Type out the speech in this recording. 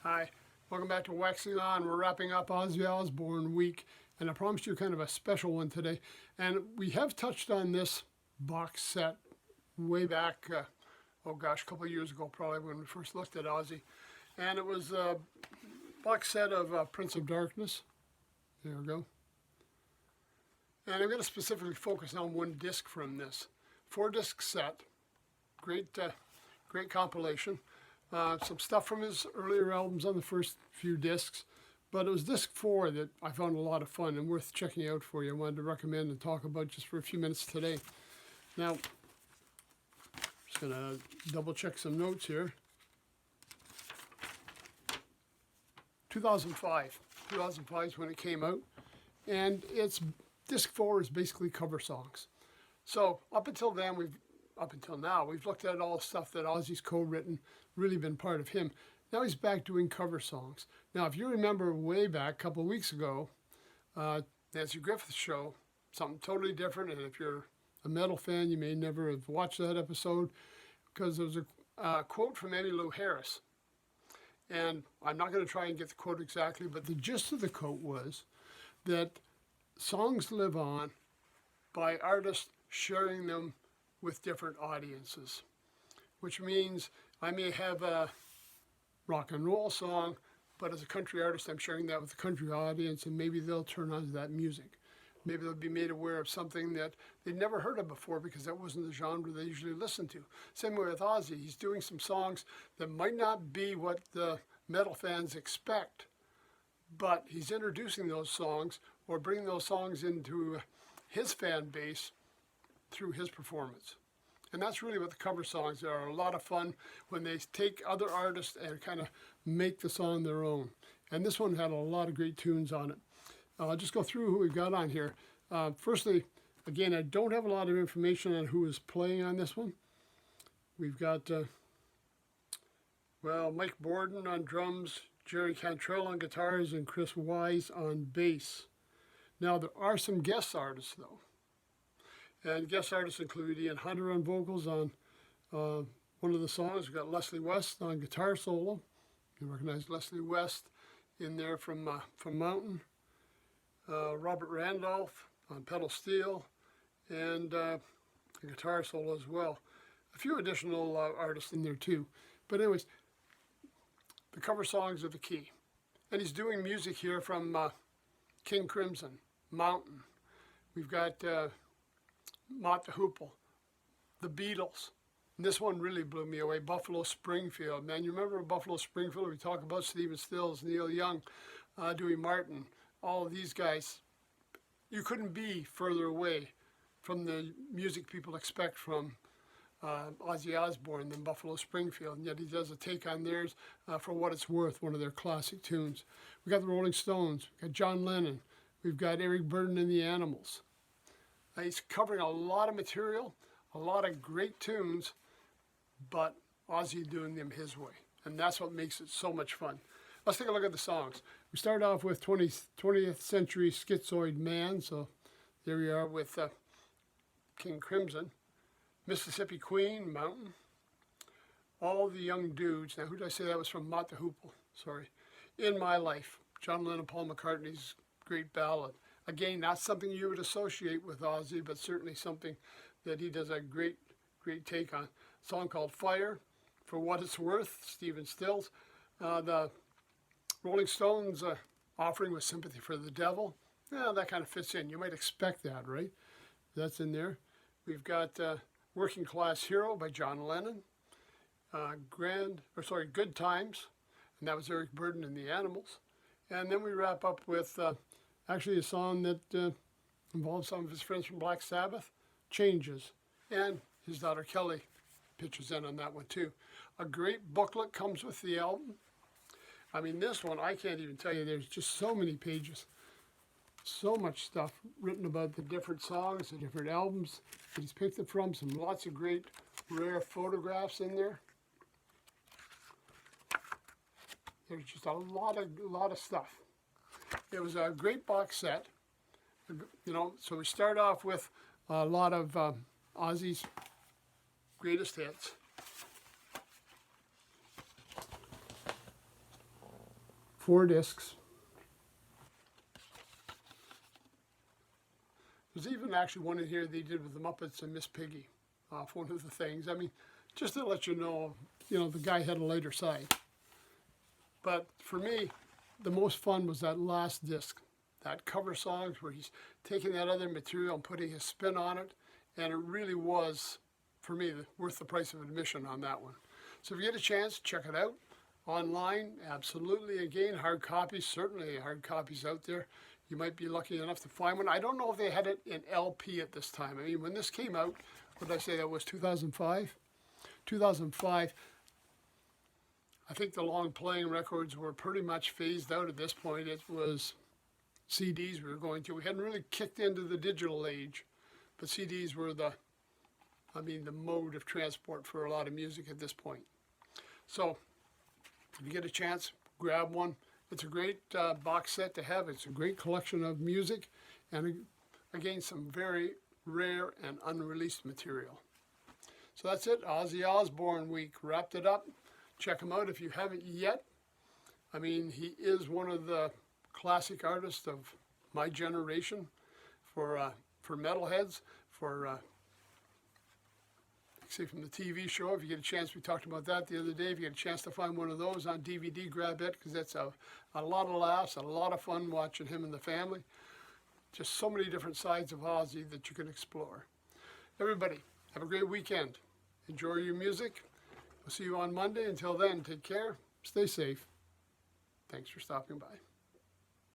Hi, welcome back to Waxing On. We're wrapping up Ozzy Osborne week, and I promised you kind of a special one today. And we have touched on this box set way back, a couple of years ago probably when we first looked at Ozzy. And it was a box set of Prince of Darkness. There we go. And I'm going to specifically focus on one disc from this. 4-disc set. Great compilation. Some stuff from his earlier albums on the first few discs, but it was disc 4 that I found a lot of fun and worth checking out for you. I wanted to recommend and talk about just for a few minutes today. Now, just going to double check some notes here. 2005 is when it came out, and disc 4 is basically cover songs. So up until now, we've looked at all the stuff that Ozzy's co-written, really been part of him. Now he's back doing cover songs. Now, if you remember way back a couple of weeks ago, Nancy Griffith's show, something totally different. And if you're a metal fan, you may never have watched that episode because there was a quote from Emmylou Harris. And I'm not going to try and get the quote exactly, but the gist of the quote was that songs live on by artists sharing them with different audiences, which means I may have a rock and roll song, but as a country artist, I'm sharing that with the country audience, and maybe they'll turn on to that music. Maybe they'll be made aware of something that they'd never heard of before because that wasn't the genre they usually listen to. Same way with Ozzy. He's doing some songs that might not be what the metal fans expect, but he's introducing those songs or bringing those songs into his fan base through his performance. And that's really what the cover songs are. A lot of fun when they take other artists and kind of make the song their own. And this one had a lot of great tunes on it. I'll just go through who we've got on here. Firstly, again, I don't have a lot of information on who is playing on this one. We've got, Mike Borden on drums, Jerry Cantrell on guitars, and Chris Wise on bass. Now, there are some guest artists, though. And guest artists include Ian Hunter on vocals on one of the songs. We've got Leslie West on guitar solo. You recognize Leslie West in there from Mountain. Robert Randolph on pedal steel and a guitar solo as well. A few additional artists in there too. But anyways, the cover songs are the key. And he's doing music here from King Crimson, Mountain. We've got Mott the Hoople, the Beatles. And this one really blew me away, Buffalo Springfield. Man, you remember Buffalo Springfield? We talk about Stephen Stills, Neil Young, Dewey Martin, all of these guys. You couldn't be further away from the music people expect from Ozzy Osborne than Buffalo Springfield, and yet he does a take on theirs for what it's worth, one of their classic tunes. We got the Rolling Stones, we got John Lennon, we've got Eric Burdon and the Animals. He's covering a lot of material, a lot of great tunes, but Ozzy doing them his way. And that's what makes it so much fun. Let's take a look at the songs. We start off with 20th Century Schizoid Man. So there we are with King Crimson. Mississippi Queen, Mountain. All the Young Dudes. Now, who did I say that was from? Mott the Hoople. Sorry. In My Life. John Lennon, Paul McCartney's great ballad. Again, not something you would associate with Ozzy, but certainly something that he does a great take on. A song called Fire, For What It's Worth, Stephen Stills. The Rolling Stones offering with Sympathy for the Devil. Yeah, that kind of fits in. You might expect that, right? That's in there. We've got Working Class Hero by John Lennon. Good Times, and that was Eric Burdon and the Animals. And then we wrap up with actually a song that involves some of his friends from Black Sabbath, Changes, and his daughter Kelly pitches in on that one too. A great booklet comes with the album. I mean, this one, I can't even tell you, there's just so many pages, so much stuff written about the different songs, the different albums that he's picked it from, lots of great rare photographs in there. There's just a lot of stuff. It was a great box set, so we start off with a lot of Ozzy's greatest hits. 4 discs. There's even actually one in here they did with the Muppets and Miss Piggy off one of the things. I mean, just to let you know, the guy had a lighter side. But for me, the most fun was that last disc, that cover songs where he's taking that other material and putting his spin on it. And it really was, for me, worth the price of admission on that one. So if you get a chance, check it out. Online, absolutely. Again, hard copies, certainly hard copies out there. You might be lucky enough to find one. I don't know if they had it in LP at this time. I mean, when this came out, what did I say, that was 2005? 2005, I think the long playing records were pretty much phased out at this point. It was CDs we were going to. We hadn't really kicked into the digital age, but CDs were the mode of transport for a lot of music at this point. So if you get a chance, grab one. It's a great box set to have. It's a great collection of music and, again, some very rare and unreleased material. So that's it. Ozzy Osborne week. Wrapped it up. Check him out if you haven't yet. I mean, he is one of the classic artists of my generation for metalheads, see, from the TV show. If you get a chance, we talked about that the other day. If you get a chance to find one of those on DVD, grab it, because that's a lot of laughs, a lot of fun watching him and the family. Just so many different sides of Ozzy that you can explore. Everybody, have a great weekend. Enjoy your music. We'll see you on Monday. Until then, take care. Stay safe. Thanks for stopping by.